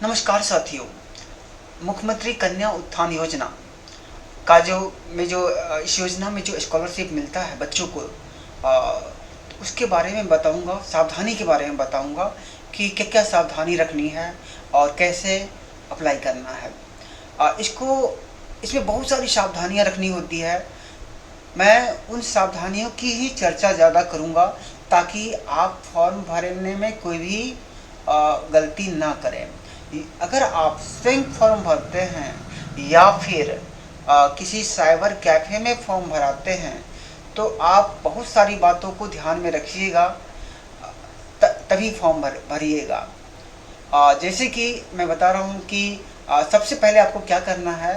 नमस्कार साथियों। मुख्यमंत्री कन्या उत्थान योजना का इस योजना में जो स्कॉलरशिप मिलता है बच्चों को, उसके बारे में बताऊंगा, सावधानी के बारे में बताऊंगा कि क्या क्या सावधानी रखनी है और कैसे अप्लाई करना है। इसमें बहुत सारी सावधानियां रखनी होती है। मैं उन सावधानियों की ही चर्चा ज़्यादा करूंगा ताकि आप फॉर्म भरने में कोई भी गलती ना करें। अगर आप स्वयं फॉर्म भरते हैं या फिर किसी साइबर कैफ़े में फॉर्म भराते हैं तो आप बहुत सारी बातों को ध्यान में रखिएगा, तभी फॉर्म भरिएगा। जैसे कि मैं बता रहा हूँ कि सबसे पहले आपको क्या करना है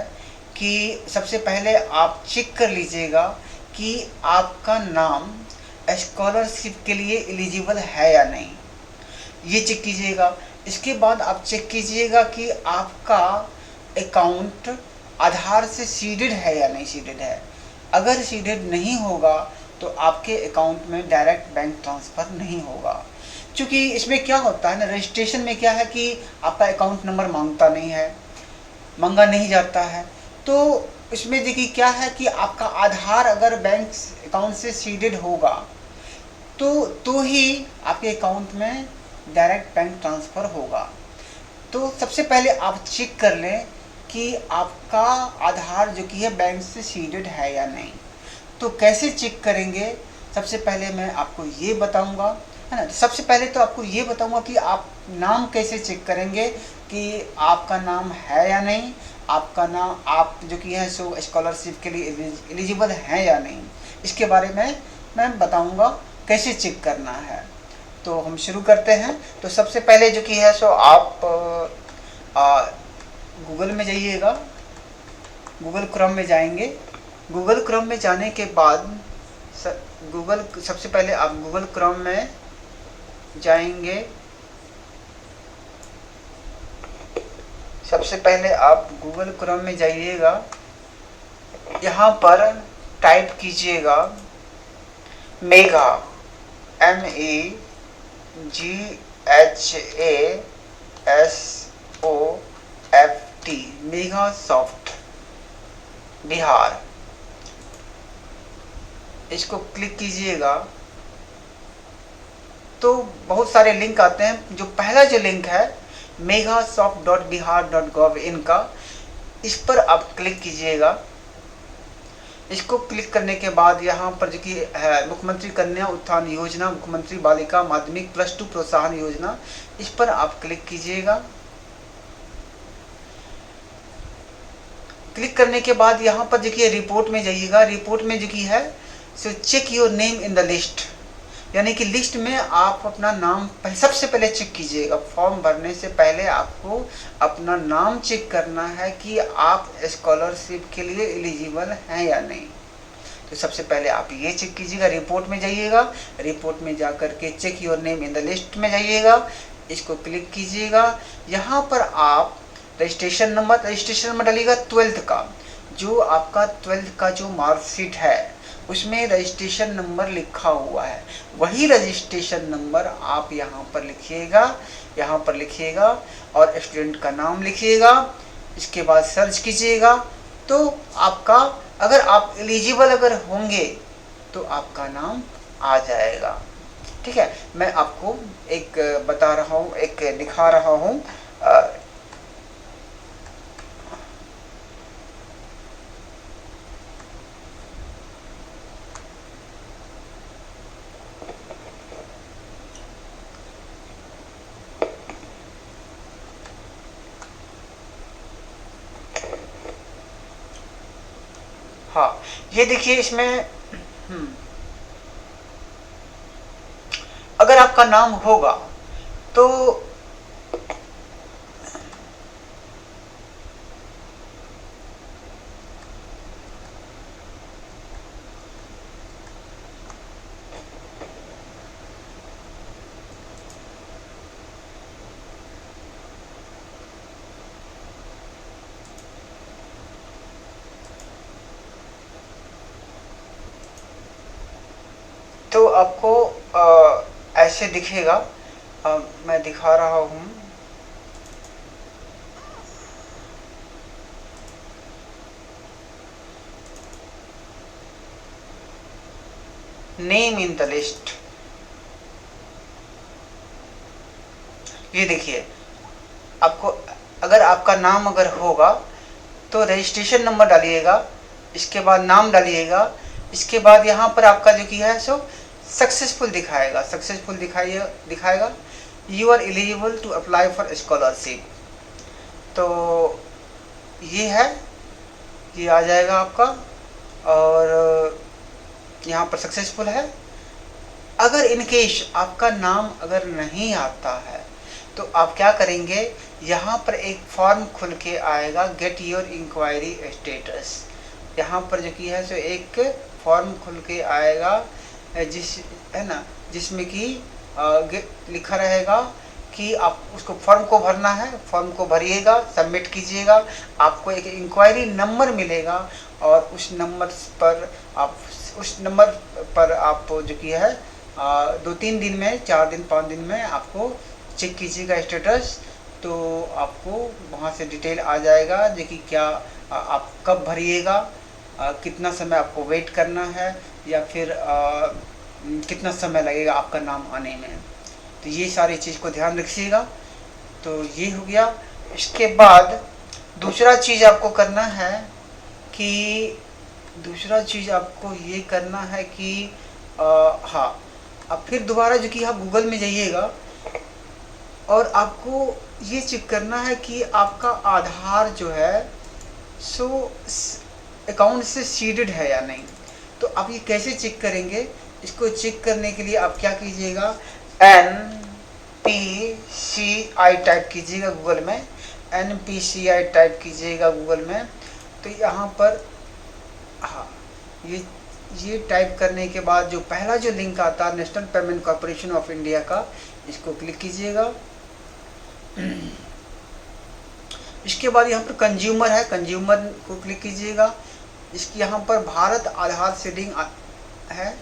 कि सबसे पहले आप चेक कर लीजिएगा कि आपका नाम स्कॉलरशिप के लिए एलिजिबल है या नहीं, ये चेक कीजिएगा। इसके बाद आप चेक कीजिएगा कि आपका अकाउंट आधार से सीडेड है या नहीं सीडेड है। अगर सीडेड नहीं होगा तो आपके अकाउंट में डायरेक्ट बैंक ट्रांसफ़र नहीं होगा। क्योंकि इसमें क्या होता है ना, रजिस्ट्रेशन में क्या है कि आपका अकाउंट नंबर मांगा नहीं जाता है। तो इसमें देखिए क्या है कि आपका आधार अगर बैंक अकाउंट से सीडेड होगा तो ही आपके अकाउंट में डायरेक्ट बैंक ट्रांसफ़र होगा। तो सबसे पहले आप चेक कर लें कि आपका आधार जो कि है बैंक से सीडेड है या नहीं। तो कैसे चेक करेंगे, सबसे पहले मैं आपको ये बताऊंगा, है ना। सबसे पहले तो आपको ये बताऊंगा कि आप नाम कैसे चेक करेंगे कि आपका नाम है या नहीं, आपका नाम आप जो कि है सो स्कॉलरशिप के लिए एलिजिबल है या नहीं। इसके बारे में मैं बताऊंगा कैसे चेक करना है। तो हम शुरू करते हैं। तो सबसे पहले जो कि है सो आप गूगल में जाइएगा, गूगल क्रोम में जाएंगे। गूगल क्रोम में जाने के बाद सबसे पहले आप गूगल क्रोम में जाएंगे। सबसे पहले आप गूगल क्रोम में जाइएगा, यहाँ पर टाइप कीजिएगा mega, MEGHASOFT, mega soft Bihar. इसको क्लिक कीजिएगा तो बहुत सारे लिंक आते हैं। जो पहला जो लिंक है megasoft.bihar.gov.in का, इस पर आप क्लिक कीजिएगा। इसको क्लिक करने के बाद यहाँ पर जो कि है मुख्यमंत्री कन्या उत्थान योजना, मुख्यमंत्री बालिका माध्यमिक +2 प्रोत्साहन योजना, इस पर आप क्लिक कीजिएगा। क्लिक करने के बाद यहाँ पर देखिए रिपोर्ट में जाइएगा। रिपोर्ट में जो कि है so check your name in the list, यानी कि लिस्ट में आप अपना नाम सबसे पहले चेक कीजिएगा। फॉर्म भरने से पहले आपको अपना नाम चेक करना है कि आप स्कॉलरशिप के लिए एलिजिबल हैं या नहीं। तो सबसे पहले आप ये चेक कीजिएगा। रिपोर्ट में जाइएगा, रिपोर्ट में जा कर के check your name in the list में जाइएगा, इसको क्लिक कीजिएगा। यहाँ पर आप रजिस्ट्रेशन नंबर डालिएगा 12th का, जो आपका 12th का जो मार्कशीट है उसमें रजिस्ट्रेशन नंबर लिखा हुआ है, वही रजिस्ट्रेशन नंबर आप यहाँ पर लिखिएगा और स्टूडेंट का नाम लिखिएगा। इसके बाद सर्च कीजिएगा तो आपका, अगर आप एलिजिबल होंगे तो आपका नाम आ जाएगा। ठीक है, मैं आपको एक बता रहा हूँ, एक दिखा रहा हूँ। हाँ, ये देखिए इसमें अगर आपका नाम होगा तो आपको ऐसे दिखेगा। मैं दिखा रहा हूँ। Name in the list. ये देखिए, आपको अगर आपका नाम अगर होगा तो रजिस्ट्रेशन नंबर डालिएगा, इसके बाद नाम डालिएगा, इसके बाद यहाँ पर आपका जो कि है सो सक्सेसफुल दिखाएगा, सक्सेसफुल दिखाएगा you are eligible to apply for scholarship. तो ये है, ये आ जाएगा आपका, और यहाँ पर सक्सेसफुल है। अगर इनकेस आपका नाम अगर नहीं आता है तो आप क्या करेंगे, यहाँ पर एक फॉर्म खुल के आएगा, गेट योर इंक्वायरी स्टेटस। यहाँ पर जो कि है सो एक फॉर्म खुल के आएगा, जिस है ना, जिसमें कि लिखा रहेगा कि आप उसको फॉर्म को भरना है, फॉर्म को भरिएगा, सबमिट कीजिएगा, आपको एक इंक्वायरी नंबर मिलेगा, और उस नंबर पर आप जो कि है 2-3 दिन में, 4 दिन 5 दिन में आपको चेक कीजिएगा स्टेटस। तो आपको वहाँ से डिटेल आ जाएगा जो कि क्या आप कब भरिएगा, कितना समय आपको वेट करना है, या फिर कितना समय लगेगा आपका नाम आने में। तो ये सारी चीज़ को ध्यान रखिएगा। तो ये हो गया। इसके बाद दूसरा चीज़ आपको करना है कि हाँ, अब फिर दोबारा जो कि आप गूगल में जाइएगा, और आपको ये चेक करना है कि आपका आधार जो है सो अकाउंट से सीडेड है या नहीं। तो आप ये कैसे चेक करेंगे, इसको चेक करने के लिए आप क्या कीजिएगा, NPCI टाइप कीजिएगा गूगल में, NPCI टाइप कीजिएगा गूगल में। तो यहाँ पर हाँ, ये टाइप करने के बाद जो पहला जो लिंक आता है national payment corporation of India का, इसको क्लिक कीजिएगा। इसके बाद यहाँ पर कंज्यूमर है, कंज्यूमर को क्लिक कीजिएगा। इसकी यहाँ पर भारत आधार सीडिंग है,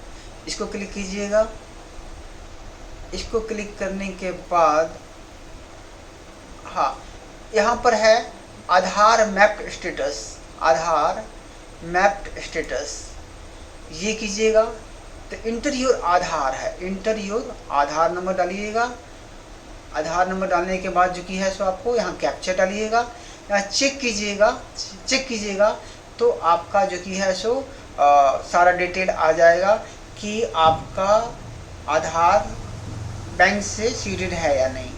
इसको क्लिक कीजिएगा। इसको क्लिक करने के बाद हाँ, यहाँ पर है आधार मैप्ड स्टेटस, आधार मैप्ड स्टेटस, ये कीजिएगा। तो इंटर योर आधार है, इंटर योर आधार नंबर डालिएगा। आधार नंबर डालने के बाद जो कि है सो आपको यहाँ कैप्चा डालिएगा, यहाँ चेक कीजिएगा। तो आपका जो कि है सो सारा डिटेल आ जाएगा कि आपका आधार बैंक से सीडेड है या नहीं।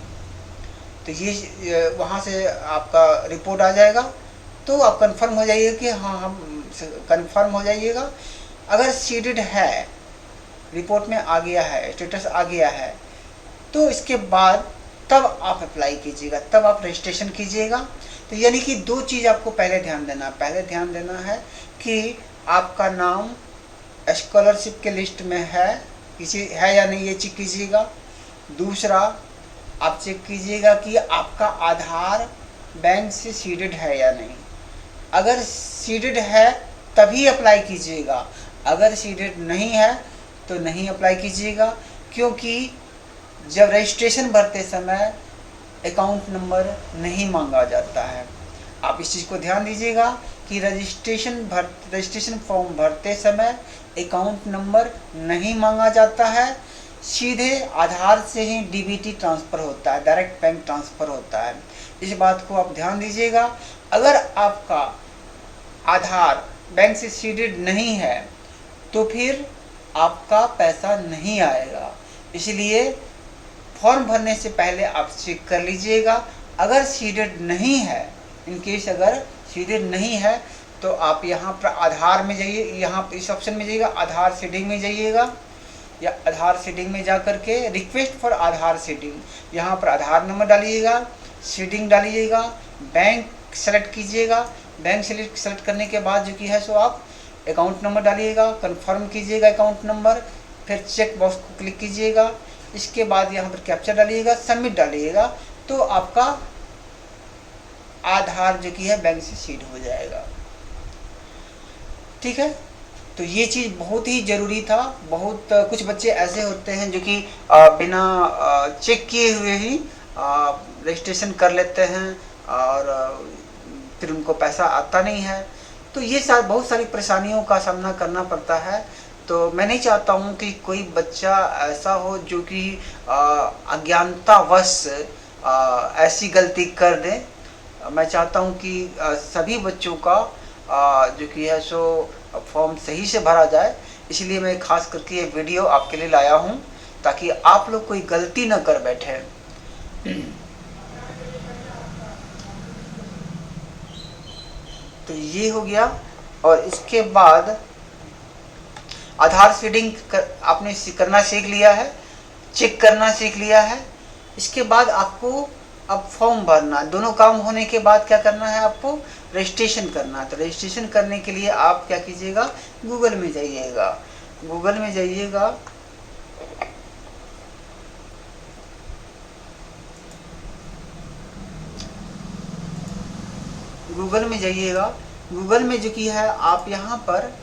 तो ये वहाँ से आपका रिपोर्ट आ जाएगा। तो आप कंफर्म हो जाइएगा कि हाँ, हम कंफर्म हो जाइएगा। अगर सीडेड है, रिपोर्ट में आ गया है, स्टेटस आ गया है, तो इसके बाद तब आप अप्लाई कीजिएगा, तब आप रजिस्ट्रेशन कीजिएगा। तो यानी कि 2 चीज़ आपको पहले ध्यान देना है कि आपका नाम स्कॉलरशिप के लिस्ट में है या नहीं, ये चेक कीजिएगा। दूसरा, आप चेक कीजिएगा कि आपका आधार बैंक से सीडेड है या नहीं। अगर सीडेड है तभी अप्लाई कीजिएगा, अगर सीडेड नहीं है तो नहीं अप्लाई कीजिएगा, क्योंकि जब रजिस्ट्रेशन भरते समय अकाउंट नंबर नहीं मांगा जाता है। आप इस चीज़ को ध्यान दीजिएगा कि रजिस्ट्रेशन फॉर्म भरते समय अकाउंट नंबर नहीं मांगा जाता है, सीधे आधार से ही डीबीटी ट्रांसफ़र होता है, डायरेक्ट बैंक ट्रांसफ़र होता है। इस बात को आप ध्यान दीजिएगा। अगर आपका आधार बैंक से सीडेड नहीं है तो फिर आपका पैसा नहीं आएगा। इसलिए फॉर्म भरने से पहले आप चेक कर लीजिएगा। अगर सीडेड नहीं है, इनकेस अगर सीडेड नहीं है, तो आप यहाँ पर आधार में जाइए, यहाँ इस ऑप्शन में जाइएगा, आधार सीडिंग में जाइएगा, या आधार सीडिंग में जा कर के रिक्वेस्ट फॉर आधार सीडिंग, यहाँ पर आधार नंबर डालिएगा, सीडिंग डालिएगा, बैंक सेलेक्ट कीजिएगा। बैंक सेलेक्ट करने के बाद जो कि है सो आप अकाउंट नंबर डालिएगा, कंफर्म कीजिएगा अकाउंट नंबर, फिर चेक बॉक्स को क्लिक कीजिएगा। इसके बाद यहाँ पर कैप्चा डालिएगा, सबमिट डालिएगा, तो आपका आधार जो कि है बैंक से सीड हो जाएगा। ठीक है, तो ये चीज़ बहुत ही ज़रूरी था। बहुत कुछ बच्चे ऐसे होते हैं जो कि बिना चेक किए हुए ही रजिस्ट्रेशन कर लेते हैं, और फिर उनको पैसा आता नहीं है। तो ये बहुत सारी परेशानियों का सामना करना पड़ता है। तो मैं नहीं चाहता हूँ कि कोई बच्चा ऐसा हो जो कि अज्ञानतावश ऐसी गलती कर दे। मैं चाहता हूँ कि सभी बच्चों का जो कि है सो फॉर्म सही से भरा जाए। इसलिए मैं खास करके ये वीडियो आपके लिए लाया हूँ ताकि आप लोग कोई गलती न कर बैठे। तो ये हो गया। और इसके बाद आधार सीडिंग आपने करना सीख लिया है, चेक करना सीख लिया है। इसके बाद आपको अब फॉर्म भरना, दोनों काम होने के बाद क्या करना है, आपको रजिस्ट्रेशन करना है। तो रजिस्ट्रेशन करने के लिए आप क्या कीजिएगा, गूगल में जाइएगा। गूगल में जाइएगा, गूगल में जाइएगा। गूगल में जो कि है आप यहाँ पर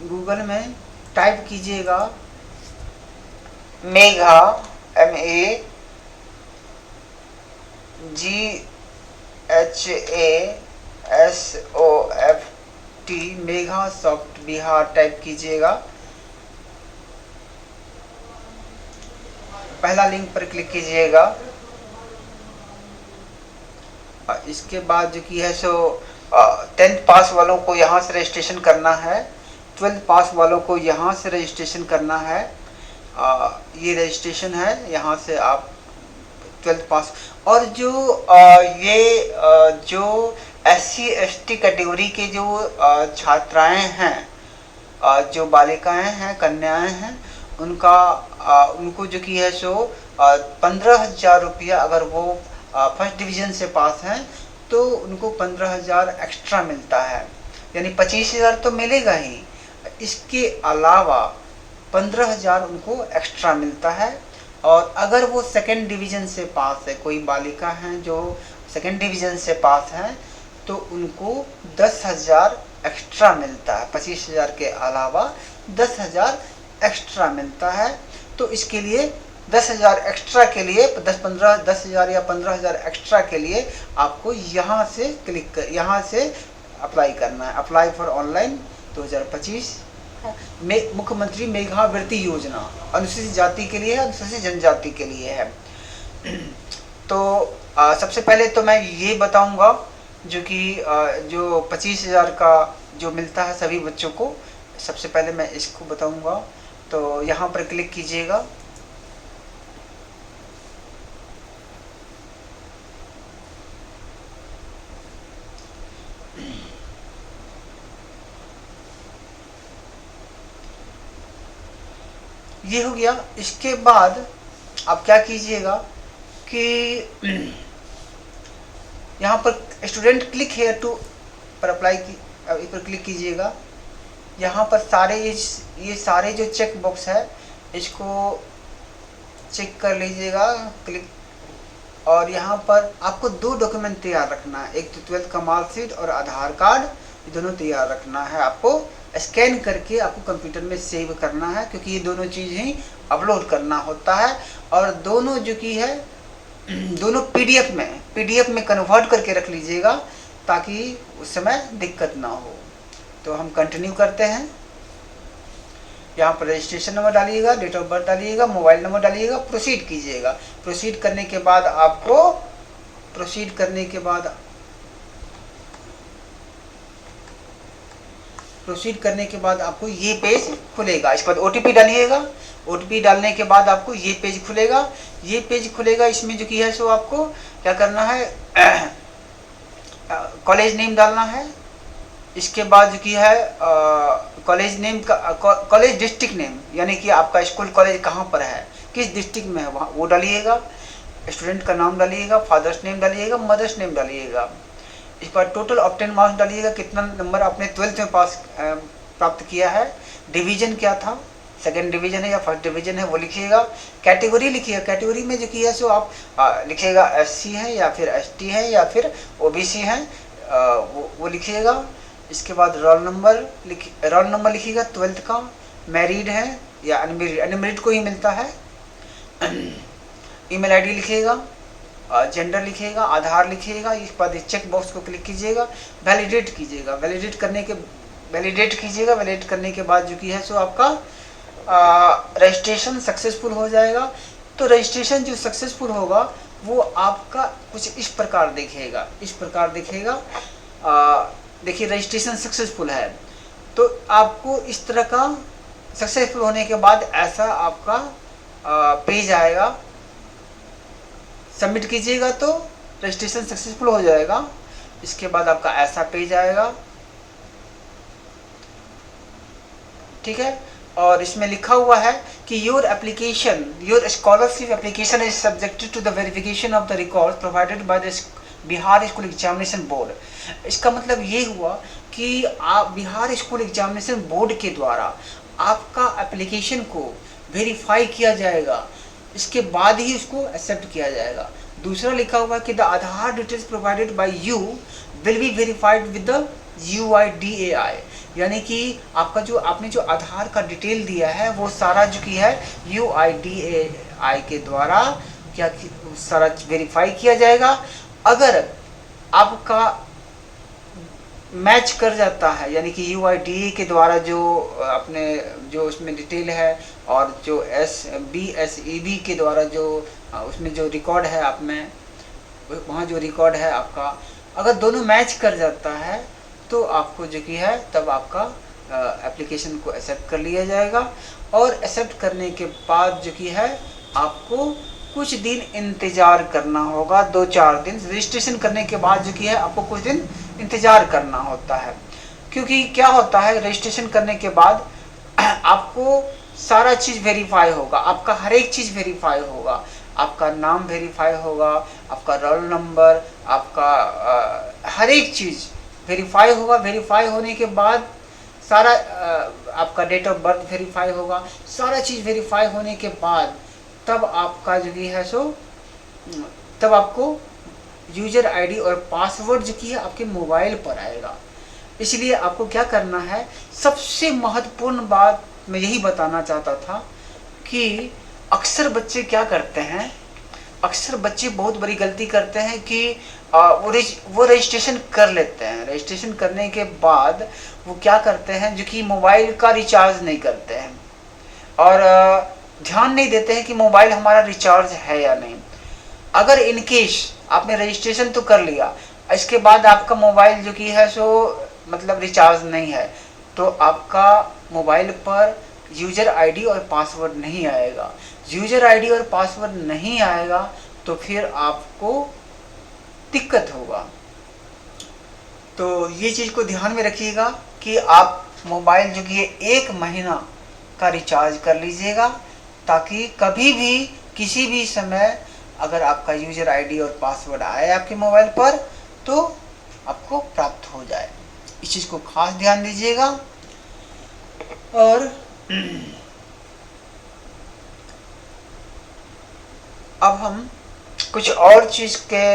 गूगल में टाइप कीजिएगा Megha, MEGHASOFT, Megha soft Bihar type कीजिएगा। पहला लिंक पर क्लिक कीजिएगा। इसके बाद जो कि है सो 10th पास वालों को यहाँ से रजिस्ट्रेशन करना है, 12th पास वालों को यहाँ से रजिस्ट्रेशन करना है। ये रजिस्ट्रेशन है, यहाँ से आप 12th पास। और जो जो SC ST कैटेगरी के जो छात्राएं हैं, जो बालिकाएं हैं, कन्याएं हैं, उनको जो कि है सो 15,000 रुपया, अगर वो फर्स्ट डिवीज़न से पास हैं तो उनको 15,000 एक्स्ट्रा मिलता है, यानी 25,000 तो मिलेगा ही। इसके अलावा 15,000 उनको एक्स्ट्रा मिलता है। और अगर वो सेकेंड डिवीज़न से पास है, कोई बालिका हैं जो सेकेंड डिवीज़न से पास हैं, तो उनको 10,000 एक्स्ट्रा मिलता है। 25,000 के अलावा 10,000 एक्स्ट्रा मिलता है। तो इसके लिए 10,000 एक्स्ट्रा के लिए 10,000 या 15,000 एक्स्ट्रा के लिए आपको यहाँ से यहाँ से अप्लाई करना है। अप्लाई फॉर ऑनलाइन 2025 में मुख्यमंत्री मेधावृत्ति योजना अनुसूचित जाति के लिए है, अनुसूचित जनजाति के लिए है। तो सबसे पहले तो मैं ये बताऊंगा जो कि जो 25,000 का जो मिलता है सभी बच्चों को, सबसे पहले मैं इसको बताऊंगा। तो यहाँ पर क्लिक कीजिएगा। ये हो गया। इसके बाद आप क्या कीजिएगा कि यहाँ पर स्टूडेंट क्लिक हेयर टू पर अप्लाई की इस पर क्लिक कीजिएगा। यहाँ पर सारे ये सारे जो चेक बॉक्स है इसको चेक कर लीजिएगा, क्लिक। और यहाँ पर आपको 2 डॉक्यूमेंट तैयार रखना है, एक तो 12th का मार्कशीट और आधार कार्ड, ये दोनों तैयार रखना है। आपको स्कैन करके आपको कंप्यूटर में सेव करना है, क्योंकि ये दोनों चीज़ ही अपलोड करना होता है। और दोनों जो कि है दोनों पीडीएफ में कन्वर्ट करके रख लीजिएगा ताकि उस समय दिक्कत ना हो। तो हम कंटिन्यू करते हैं। यहाँ पर रजिस्ट्रेशन नंबर डालिएगा, डेट ऑफ बर्थ डालिएगा, मोबाइल नंबर डालिएगा, प्रोसीड कीजिएगा। प्रोसीड करने के बाद आपको ये पेज खुलेगा। इसके बाद OTP डालिएगा। OTP डालने के बाद आपको ये पेज खुलेगा। इसमें जो कि है सो आपको क्या करना है, कॉलेज नेम डालना है। इसके बाद जो कि है कॉलेज नेम का कॉलेज डिस्ट्रिक्ट नेम, यानी कि आपका स्कूल कॉलेज कहाँ पर है, किस डिस्ट्रिक्ट में है, वहाँ वो डालिएगा। स्टूडेंट का नाम डालिएगा, फादर्स नेम डालिएगा, मदर्स नेम डालिएगा। इस पर टोटल ऑब्टेन मार्क्स डालिएगा, कितना नंबर आपने 12th में पास प्राप्त किया है, डिवीजन क्या था, सेकेंड डिवीजन है या फर्स्ट डिवीजन है वो लिखिएगा। कैटेगरी लिखिएगा। कैटेगरी में जो कि है सो आप लिखिएगा SC है या फिर ST है या फिर OBC है, वो लिखिएगा। इसके बाद रोल नंबर लिखिएगा 12th का, मैरिड है या अनमेरिड को ही मिलता है। ईमेल ID लिखिएगा, जेंडर लिखिएगा, आधार लिखिएगा। इसके बाद चेक बॉक्स को क्लिक कीजिएगा, वैलिडेट कीजिएगा। वैलिडेट करने के वैलिडेट कीजिएगा। वैलिडेट करने के बाद जो कि है सो आपका रजिस्ट्रेशन सक्सेसफुल हो जाएगा। तो रजिस्ट्रेशन जो सक्सेसफुल होगा वो आपका कुछ इस प्रकार दिखेगा, इस प्रकार दिखेगा। देखिए रजिस्ट्रेशन सक्सेसफुल है, तो आपको इस तरह का सक्सेसफुल होने के बाद ऐसा आपका पेज आएगा। सबमिट कीजिएगा तो रजिस्ट्रेशन सक्सेसफुल हो जाएगा। इसके बाद आपका ऐसा पेज आएगा, ठीक है। और इसमें लिखा हुआ है कि your application, your scholarship application is subjected to the verification of the record provided by the Bihar school examination board. इसका मतलब ये हुआ कि आप बिहार स्कूल एग्जामिनेशन बोर्ड के द्वारा आपका एप्लीकेशन को वेरीफाई किया जाएगा, इसके बाद ही उसको एक्सेप्ट किया जाएगा। दूसरा लिखा हुआ है कि the Aadhaar details provided by you will be verified with the UIDAI, यानी कि आपका जो आपने जो आधार का डिटेल दिया है वो सारा जो की है UIDAI के द्वारा क्या सारा वेरीफाई किया जाएगा। अगर आपका मैच कर जाता है, यानी कि UIDAI के द्वारा जो अपने जो उसमें डिटेल है और जो BSEB के द्वारा जो उसमें जो रिकॉर्ड है आप में वहाँ जो रिकॉर्ड है आपका, अगर दोनों मैच कर जाता है तो आपको जो कि है तब आपका एप्लीकेशन को एक्सेप्ट कर लिया जाएगा। और एक्सेप्ट करने के बाद जो कि है आपको कुछ दिन इंतज़ार करना होगा, 2-4 दिन। रजिस्ट्रेशन करने के बाद जो कि है आपको कुछ दिन इंतज़ार करना होता है, क्योंकि क्या होता है रजिस्ट्रेशन करने के बाद आपको सारा चीज़ वेरीफाई होगा, आपका हर एक चीज़ वेरीफाई होगा। आपका नाम वेरीफाई होगा, आपका रोल नंबर, आपका हर एक चीज़ वेरीफाई होगा। वेरीफाई होने के बाद सारा आपका डेट ऑफ बर्थ वेरीफाई होगा। सारा चीज़ वेरीफाई होने के बाद तब आपका जो है सो तब आपको यूज़र आईडी और पासवर्ड जो कि है आपके मोबाइल पर आएगा। इसलिए आपको क्या करना है, सबसे महत्वपूर्ण बात मैं यही बताना चाहता था कि अक्सर बच्चे क्या करते हैं, अक्सर बच्चे बहुत बड़ी गलती करते हैं कि वो रजिस्ट्रेशन कर लेते हैं। रजिस्ट्रेशन करने के बाद वो क्या करते हैं जो कि मोबाइल का रिचार्ज नहीं करते हैं और ध्यान नहीं देते हैं कि मोबाइल हमारा रिचार्ज है या नहीं। अगर इन केस आपने रजिस्ट्रेशन तो कर लिया, इसके बाद आपका मोबाइल जो कि है सो मतलब रिचार्ज नहीं है, तो आपका मोबाइल पर यूज़र आईडी और पासवर्ड नहीं आएगा। यूज़र आईडी और पासवर्ड नहीं आएगा तो फिर आपको दिक्कत होगा। तो ये चीज़ को ध्यान में रखिएगा कि आप मोबाइल जो कि 1 महीना का रिचार्ज कर लीजिएगा, ताकि कभी भी किसी भी समय अगर आपका यूज़र आईडी और पासवर्ड आए आपके मोबाइल पर तो आपको प्राप्त हो जाए। इस चीज़ को खास ध्यान दीजिएगा। और अब हम कुछ और चीज़ के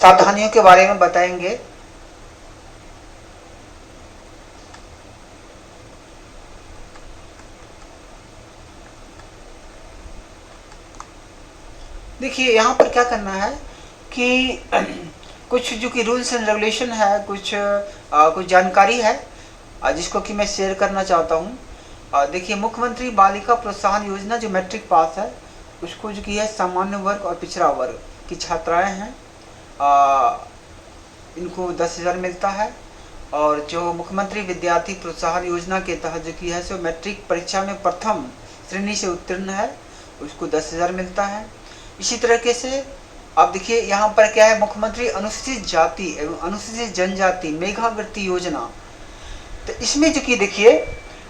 सावधानियों के बारे में बताएंगे। देखिए यहाँ पर क्या करना है कि कुछ जो कि रूल्स एंड रेगुलेशन है, कुछ जानकारी है जिसको कि मैं शेयर करना चाहता हूँ। देखिए मुख्यमंत्री बालिका प्रोत्साहन योजना जो मैट्रिक पास है उसको जो कि है सामान्य वर्ग और पिछड़ा वर्ग की छात्राएं हैं, इनको 10,000 मिलता है। और जो मुख्यमंत्री विद्यार्थी प्रोत्साहन योजना के तहत जो कि है सो मैट्रिक परीक्षा में प्रथम श्रेणी से उत्तीर्ण है उसको 10,000 मिलता है। इसी तरीके से अब देखिए यहाँ पर क्या है, मुख्यमंत्री अनुसूचित जाति एवं अनुसूचित जनजाति मेधावृत्ति योजना, तो इसमें जो कि देखिए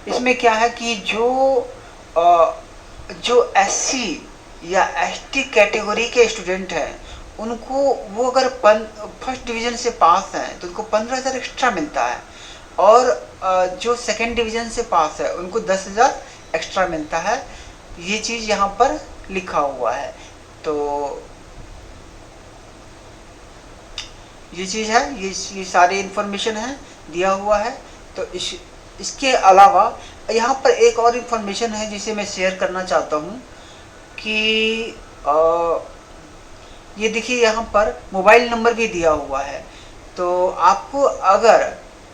इसमें क्या है कि जो SC या ST कैटेगरी के स्टूडेंट हैं उनको वो अगर फर्स्ट डिवीज़न से पास हैं तो उनको 15,000 एक्स्ट्रा मिलता है, और जो सेकेंड डिवीज़न से पास है उनको 10,000 एक्स्ट्रा मिलता है। ये चीज़ यहाँ पर लिखा हुआ है, तो ये चीज़ है, ये सारी इन्फॉर्मेशन है दिया हुआ है। तो इसके अलावा यहाँ पर एक और इन्फॉर्मेशन है जिसे मैं शेयर करना चाहता हूँ कि ये देखिए यहाँ पर मोबाइल नंबर भी दिया हुआ है। तो आपको अगर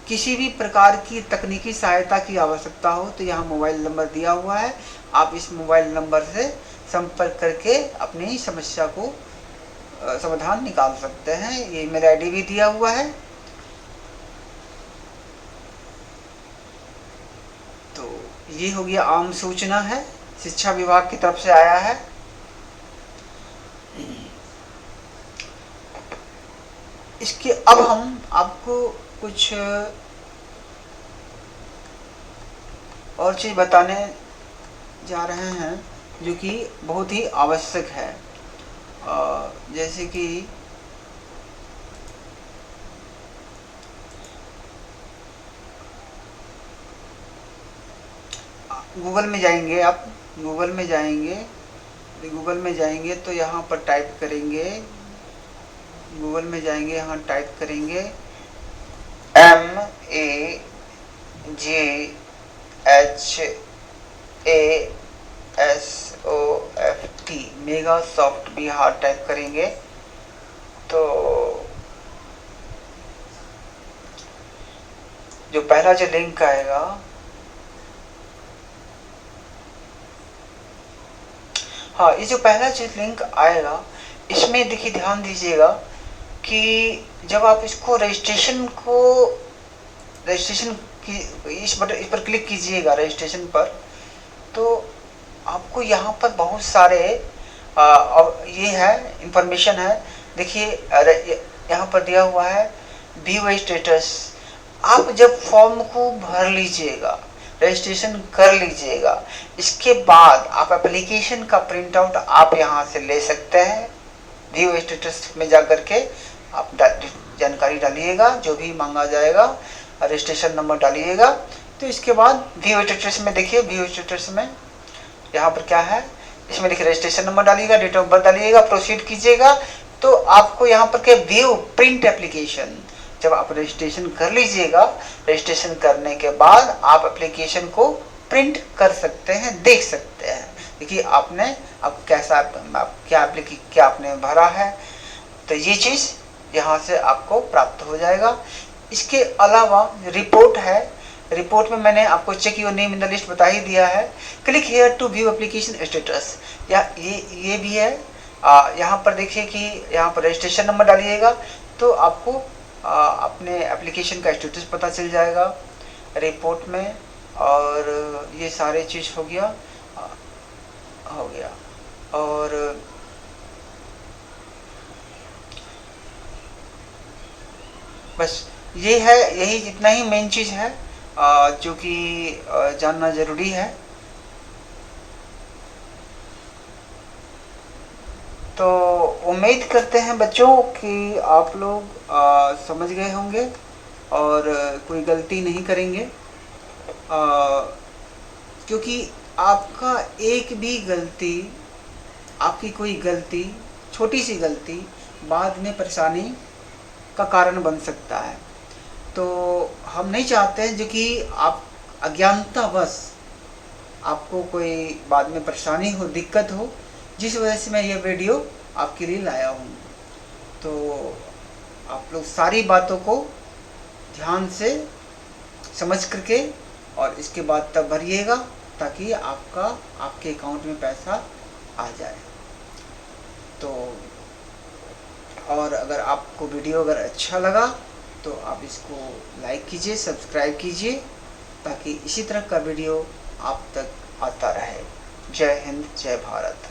किसी भी प्रकार की तकनीकी सहायता की आवश्यकता हो तो यहाँ मोबाइल नंबर दिया हुआ है, आप इस मोबाइल नंबर से संपर्क करके अपनी समस्या को समाधान निकाल सकते हैं। ये ईमेल आईडी भी दिया हुआ है। तो ये हो गया आम सूचना है, शिक्षा विभाग की तरफ से आया है। इसके अब हम आपको कुछ और चीज़ बताने जा रहे हैं जो कि बहुत ही आवश्यक है। जैसे कि गूगल में जाएंगे, आप गूगल में जाएंगे तो यहाँ पर टाइप करेंगे, गूगल में जाएंगे, यहाँ टाइप करेंगे MAGHASOFT, mega soft Bihar type करेंगे तो जो पहला जो लिंक आएगा, हाँ, ये जो पहला जो लिंक आएगा इसमें देखिए ध्यान दीजिएगा कि जब आप इसको रजिस्ट्रेशन की इस पर क्लिक कीजिएगा रजिस्ट्रेशन पर, तो आपको यहाँ पर बहुत सारे ये है इंफॉर्मेशन है। देखिए यहाँ पर दिया हुआ है व्यू स्टेटस। आप जब फॉर्म को भर लीजिएगा, रजिस्ट्रेशन कर लीजिएगा, इसके बाद आप एप्लीकेशन का प्रिंट आउट आप यहाँ से ले सकते हैं। व्यू स्टेटस में जा कर के आप जानकारी डालिएगा, जो भी मांगा जाएगा, रजिस्ट्रेशन नंबर डालिएगा। तो इसके बाद व्यू स्टेटस में देखिए, व्यू स्टेटस में यहाँ पर क्या है, इसमें देखिए रजिस्ट्रेशन नंबर डालिएगा, डेट ऑफ बर्थ डालिएगा, प्रोसीड कीजिएगा। तो आपको यहाँ पर क्या व्यू प्रिंट एप्लीकेशन, जब आप रजिस्ट्रेशन कर लीजिएगा, रजिस्ट्रेशन करने के बाद आप एप्लीकेशन को प्रिंट कर सकते हैं, देख सकते हैं। देखिए आपने अब कैसा क्या आपने भरा है, तो ये चीज़ यहाँ से आपको प्राप्त हो जाएगा। इसके अलावा रिपोर्ट है, रिपोर्ट में मैंने आपको check your name in the list बता ही दिया है। Click here to view application status, या ये भी है। यहाँ पर देखिए कि यहाँ पर रजिस्ट्रेशन नंबर डालिएगा तो आपको अपने एप्लीकेशन का स्टेटस पता चल जाएगा रिपोर्ट में। और ये सारे चीज़ हो गया। और बस ये है, यही जितना ही मेन चीज़ है जो कि जानना ज़रूरी है। तो उम्मीद करते हैं बच्चों कि आप लोग समझ गए होंगे और कोई गलती नहीं करेंगे, क्योंकि आपका एक भी गलती, आपकी कोई गलती, छोटी सी गलती बाद में परेशानी का कारण बन सकता है। तो हम नहीं चाहते हैं जो कि आप अज्ञानतावश आपको कोई बाद में परेशानी हो, दिक्कत हो, जिस वजह से मैं ये वीडियो आपके लिए लाया हूँ। तो आप लोग सारी बातों को ध्यान से समझ करके और इसके बाद तब भरिएगा ताकि आपके अकाउंट में पैसा आ जाए। तो और अगर आपको वीडियो अगर अच्छा लगा तो आप इसको लाइक कीजिए, सब्सक्राइब कीजिए, ताकि इसी तरह का वीडियो आप तक आता रहे। जय हिंद, जय भारत।